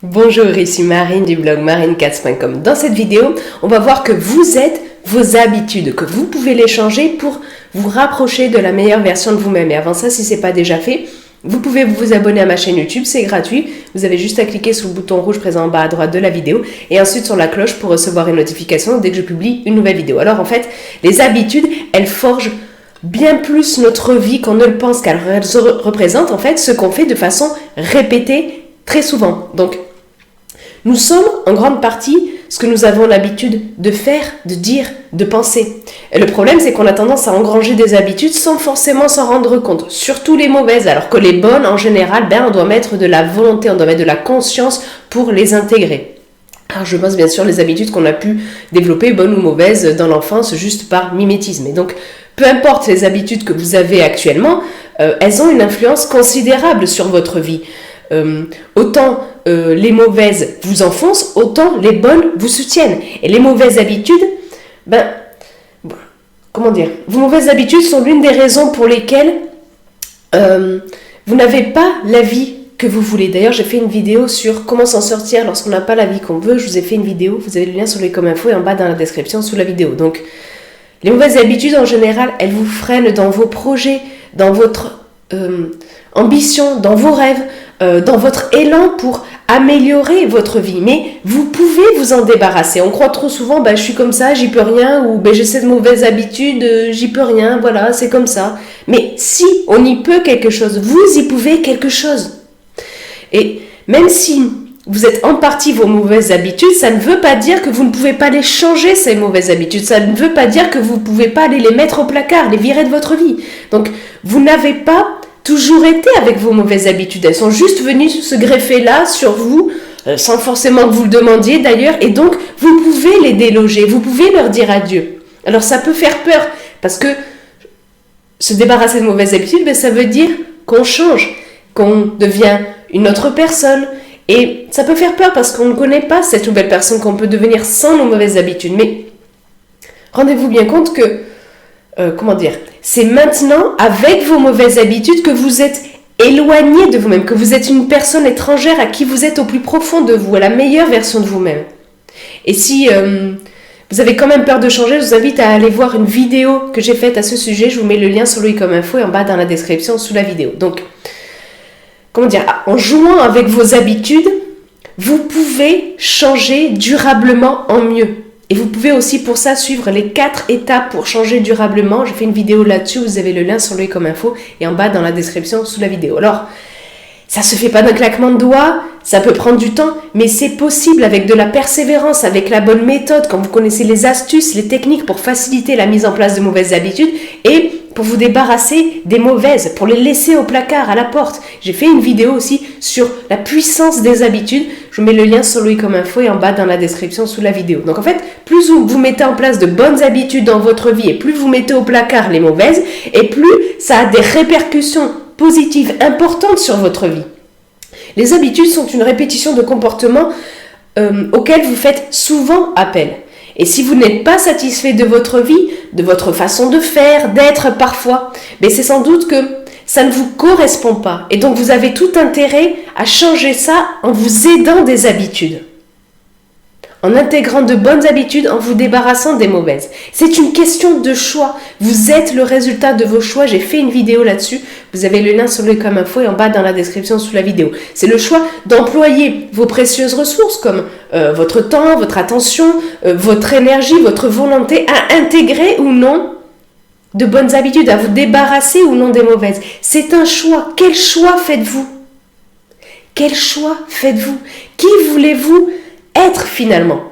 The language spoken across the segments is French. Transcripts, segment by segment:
Bonjour, ici Marine du blog marinecats.com. Dans cette vidéo, on va voir que vous êtes vos habitudes, que vous pouvez les changer pour vous rapprocher de la meilleure version de vous-même. Et avant ça, si ce n'est pas déjà fait, vous pouvez vous abonner à ma chaîne YouTube, c'est gratuit. Vous avez juste à cliquer sur le bouton rouge présent en bas à droite de la vidéo et ensuite sur la cloche pour recevoir une notification dès que je publie une nouvelle vidéo. Alors en fait, les habitudes, elles forgent bien plus notre vie qu'on ne le pense, car elles représentent en fait ce qu'on fait de façon répétée très souvent. Donc, nous sommes en grande partie ce que nous avons l'habitude de faire, de dire, de penser. Et le problème, c'est qu'on a tendance à engranger des habitudes sans forcément s'en rendre compte, surtout les mauvaises, alors que les bonnes, en général, on doit mettre de la volonté, on doit mettre de la conscience pour les intégrer. Alors je pense bien sûr les habitudes qu'on a pu développer, bonnes ou mauvaises, dans l'enfance, juste par mimétisme. Et donc, peu importe les habitudes que vous avez actuellement, elles ont une influence considérable sur votre vie. Autant les mauvaises vous enfoncent, autant les bonnes vous soutiennent. Et les mauvaises habitudes, vos mauvaises habitudes sont l'une des raisons pour lesquelles vous n'avez pas la vie que vous voulez. D'ailleurs, j'ai fait une vidéo sur comment s'en sortir lorsqu'on n'a pas la vie qu'on veut. Je vous ai fait une vidéo, vous avez le lien sur les comme info et en bas dans la description sous la vidéo. Donc, les mauvaises habitudes en général, elles vous freinent dans vos projets, dans votre ambition, dans vos rêves, dans votre élan pour améliorer votre vie. Mais vous pouvez vous en débarrasser. On croit trop souvent, je suis comme ça, j'y peux rien, ou j'ai cette mauvaise habitude, j'y peux rien, voilà, c'est comme ça. Mais si on y peut quelque chose, vous y pouvez quelque chose. Et même si vous êtes en partie vos mauvaises habitudes, ça ne veut pas dire que vous ne pouvez pas les changer, ces mauvaises habitudes. Ça ne veut pas dire que vous ne pouvez pas aller les mettre au placard, les virer de votre vie. Donc, vous n'avez pas toujours été avec vos mauvaises habitudes. Elles sont juste venues se greffer là, sur vous, sans forcément que vous le demandiez d'ailleurs. Et donc, vous pouvez les déloger, vous pouvez leur dire adieu. Alors, ça peut faire peur, parce que se débarrasser de mauvaises habitudes, ça veut dire qu'on change, qu'on devient une autre personne. Et ça peut faire peur parce qu'on ne connaît pas cette nouvelle personne qu'on peut devenir sans nos mauvaises habitudes. Mais rendez-vous bien compte que, c'est maintenant, avec vos mauvaises habitudes, que vous êtes éloigné de vous-même, que vous êtes une personne étrangère à qui vous êtes au plus profond de vous, à la meilleure version de vous-même. Et si vous avez quand même peur de changer, je vous invite à aller voir une vidéo que j'ai faite à ce sujet. Je vous mets le lien sur le comme info et en bas dans la description sous la vidéo. Donc, en jouant avec vos habitudes, vous pouvez changer durablement en mieux. Et vous pouvez aussi pour ça suivre les 4 étapes pour changer durablement. J'ai fait une vidéo là-dessus, vous avez le lien sur le comme info et en bas dans la description sous la vidéo. Alors, ça se fait pas d'un claquement de doigts, ça peut prendre du temps, mais c'est possible avec de la persévérance, avec la bonne méthode, quand vous connaissez les astuces, les techniques pour faciliter la mise en place de mauvaises habitudes et pour vous débarrasser des mauvaises, pour les laisser au placard, à la porte. J'ai fait une vidéo aussi sur la puissance des habitudes. Je vous mets le lien sur le comme info et en bas dans la description sous la vidéo. Donc en fait, plus vous mettez en place de bonnes habitudes dans votre vie et plus vous mettez au placard les mauvaises, et plus ça a des répercussions positives importantes sur votre vie. Les habitudes sont une répétition de comportements auxquels vous faites souvent appel. Et si vous n'êtes pas satisfait de votre vie, de votre façon de faire, d'être parfois, c'est sans doute que ça ne vous correspond pas. Et donc vous avez tout intérêt à changer ça en vous aidant des habitudes. En intégrant de bonnes habitudes, en vous débarrassant des mauvaises. C'est une question de choix. Vous êtes le résultat de vos choix. J'ai fait une vidéo là-dessus. Vous avez le lien sur le comme info et en bas dans la description sous la vidéo. C'est le choix d'employer vos précieuses ressources comme votre temps, votre attention, votre énergie, votre volonté à intégrer ou non de bonnes habitudes, à vous débarrasser ou non des mauvaises. C'est un choix. Quel choix faites-vous ? Quel choix faites-vous ? Qui voulez-vous être finalement?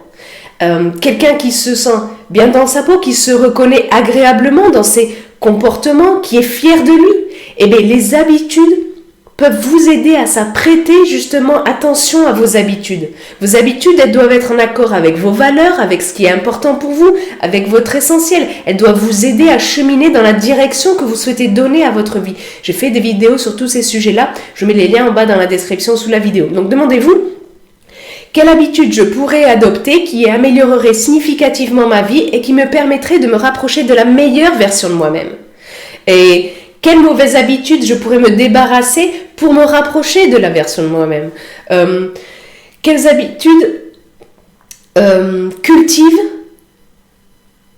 Quelqu'un qui se sent bien dans sa peau, qui se reconnaît agréablement dans ses comportements, qui est fier de lui. Les habitudes peuvent vous aider à ça. Prêtez justement attention à vos habitudes. Vos habitudes, elles doivent être en accord avec vos valeurs, avec ce qui est important pour vous, avec votre essentiel. Elles doivent vous aider à cheminer dans la direction que vous souhaitez donner à votre vie. J'ai fait des vidéos sur tous ces sujets-là. Je mets les liens en bas dans la description sous la vidéo. Donc demandez-vous, quelle habitude je pourrais adopter qui améliorerait significativement ma vie et qui me permettrait de me rapprocher de la meilleure version de moi-même? Et quelle mauvaise habitude je pourrais me débarrasser pour me rapprocher de la version de moi-même? quelles habitudes cultive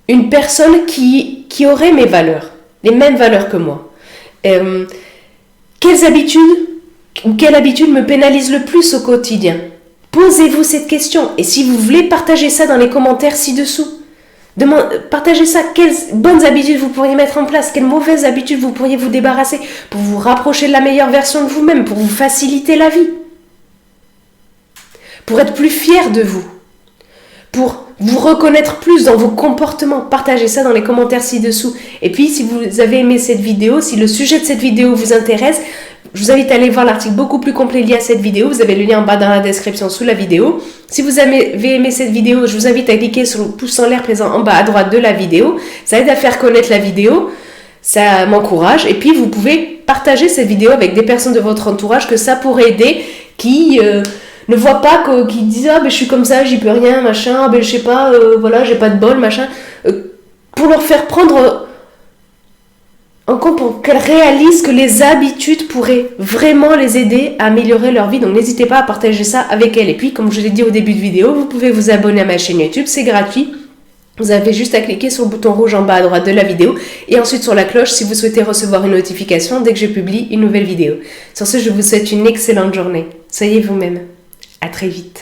une personne qui aurait mes valeurs, les mêmes valeurs que moi. Quelle habitude me pénalise le plus au quotidien? Posez-vous cette question. Et si vous voulez, partagez ça dans les commentaires ci-dessous. Partagez ça. Quelles bonnes habitudes vous pourriez mettre en place? Quelles mauvaises habitudes vous pourriez vous débarrasser pour vous rapprocher de la meilleure version de vous-même, pour vous faciliter la vie, pour être plus fier de vous, pour vous reconnaître plus dans vos comportements. Partagez ça dans les commentaires ci-dessous. Et puis, si vous avez aimé cette vidéo, si le sujet de cette vidéo vous intéresse, je vous invite à aller voir l'article beaucoup plus complet lié à cette vidéo. Vous avez le lien en bas dans la description sous la vidéo. Si vous avez aimé cette vidéo, je vous invite à cliquer sur le pouce en l'air présent en bas à droite de la vidéo. Ça aide à faire connaître la vidéo. Ça m'encourage. Et puis, vous pouvez partager cette vidéo avec des personnes de votre entourage que ça pourrait aider, qui ne voient pas, qui disent « Ah, ben, je suis comme ça, j'y peux rien, machin. Ben, je sais pas, voilà, j'ai pas de bol, machin. » Pour leur faire prendre en compte, pour qu'elles réalisent que les habitudes pourraient vraiment les aider à améliorer leur vie. Donc n'hésitez pas à partager ça avec elles. Et puis, comme je l'ai dit au début de vidéo, vous pouvez vous abonner à ma chaîne YouTube, c'est gratuit. Vous avez juste à cliquer sur le bouton rouge en bas à droite de la vidéo et ensuite sur la cloche si vous souhaitez recevoir une notification dès que je publie une nouvelle vidéo. Sur ce, je vous souhaite une excellente journée. Soyez vous-même. À très vite.